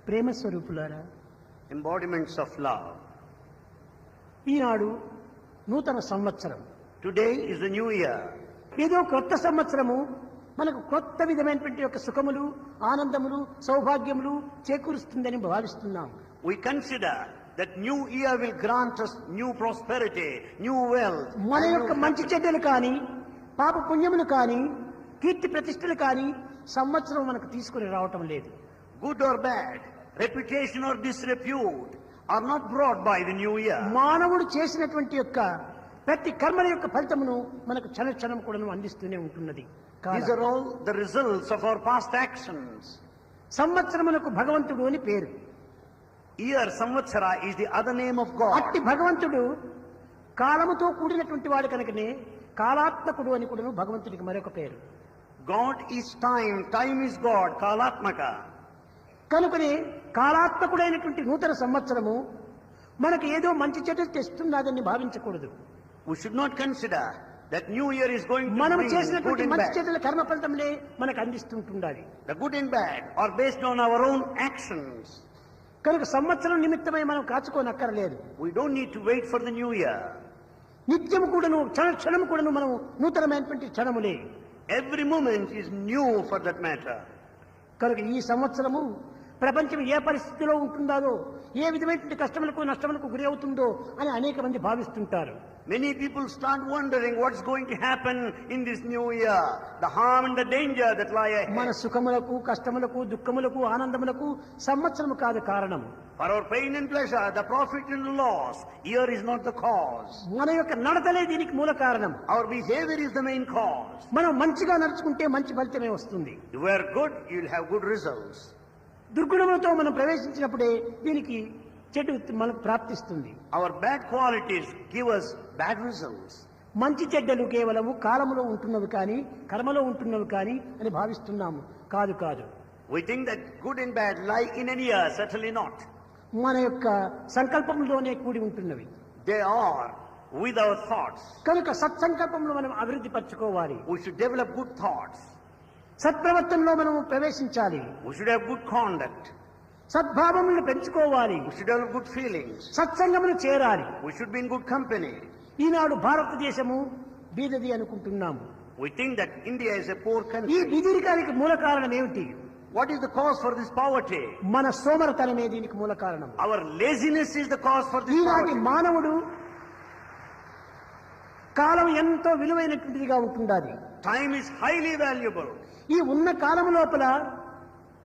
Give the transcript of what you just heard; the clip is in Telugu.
ప్రేమ స్వరూపులారా, embodiments of love. ఈనాడు నూతన సంవత్సరం. Today is the new year. ఏదో కొత్త సంవత్సరము మనకు కొత్త విధమైనటువంటి యొక్క సుఖములు, ఆనందములు, సౌభాగ్యములు చేకూరుస్తుందని భావిస్తున్నాం. We consider that new year will grant us new prosperity, new wealth. మన and యొక్క new మంచి happiness. చెడ్డలు కానీ, పాప పుణ్యములు కానీ, కీర్తి ప్రతిష్టలు కానీ సంవత్సరం మనకు తీసుకుని రావటం లేదు. Good or bad, reputation or disrepute are not brought by the new year. మానవుడు చేసినటువంటి యొక్క ప్రతి కర్మల యొక్క ఫలితమును మనకు క్షణ క్షణం కూడా అందిస్తూనే ఉంటున్నది. These are all the results of our past actions. సంవత్సరమునకు భగవంతుడు అని పేరు. Year, Samvatsara, is the other name of God. అట్టి భగవంతుడు కాలముతో కూడినటువంటి వాడు కనుకనే కాలాత్మకుడు అని కూడా భగవంతుడికి మరొక పేరు. God is time, time is God, Kalatmaka. కనుకనే కాలాత్మకుడైనటువంటి నూతన సంవత్సరము మనకు ఏదో మంచి చెడ్డలు తెస్తున్నదని భావించకూడదు. We should not consider that new year is going to మనము bring good చేసినటువంటి and మంచి bad. చెడ్డల కర్మ ఫలితములే మనకు అందిస్తుంటుండాలి. The good and bad are based on our own actions. కనుక సంవత్సరం నిమిత్తమై మనం కాచుకోనక్కర్లేదు. We don't need to wait for the new year. నిత్యము కూడాను క్షణ క్షణము కూడాను మనం నూతనమైనటువంటి క్షణములే. Every moment is new for that matter. కనుక ఈ సంవత్సరము ప్రపంచం ఏ పరిస్థితిలో ఉంటుందో, ఏ విధమైనటువంటి కష్టములకు నష్టములకు గురి అవుతుందో అని అనేక మంది భావిస్తుంటారు. Many people start wondering what's going to happen in this new year, the harm and the danger that lie మన ahead. సుఖములకు, కష్టములకు, దుఃఖములకు, ఆనందములకు సంవత్సరము కాదు కారణం. For our pain and pleasure, the profit and the loss, year is not the cause. మన యొక్క నడతలే దీనికి మూల కారణం. Our behavior is the main cause. మనం మంచిగా నడుచుకుంటే మంచి ఫలితమే వస్తుంది. If we are good, you'll have good results. దుర్గుణములతో మనం ప్రవేశించినప్పుడే దీనికి చెడు మనకు ప్రాప్తిస్తుంది. Our bad qualities give us bad results. మంచి చెడ్డలు కేవలము కాలములో ఉంటున్నవి కానీ, కర్మలో ఉంటున్నవి కానీ అని భావిస్తున్నాము. కాదు కాదు, We think that good and bad lie in an year, certainly not. మన యొక్క సంకల్పంలోనే కూడి ఉంటున్నవి. They are with our thoughts. కనుక సత్సంకల్పంలో మనం అభివృద్ధి పరచుకోవాలి. We should develop good thoughts. సత్ప్రవర్తనలో మనము ప్రవేశించాలి. We should have good conduct. సద్భావములను పెంచుకోవాలి. We should have good feelings. సత్సంగమును చేరాలి. We should be in good company. ఈనాడు భారతదేశము బీదది అనుకుంటున్నాము. We think that India is a poor ఈ country. బీదరికానికి మూల కారణం ఏమిటి? What is the cause for this poverty? మన సోమరతనమే దీనికి మూల కారణం. Our laziness is the cause for this ఈనాటి poverty. మానవుడు కాలం ఎంతో విలువైనటువంటిదిగా ఉంటుండాలి. Time is highly valuable. ఈ ఉన్న కాలం లోపల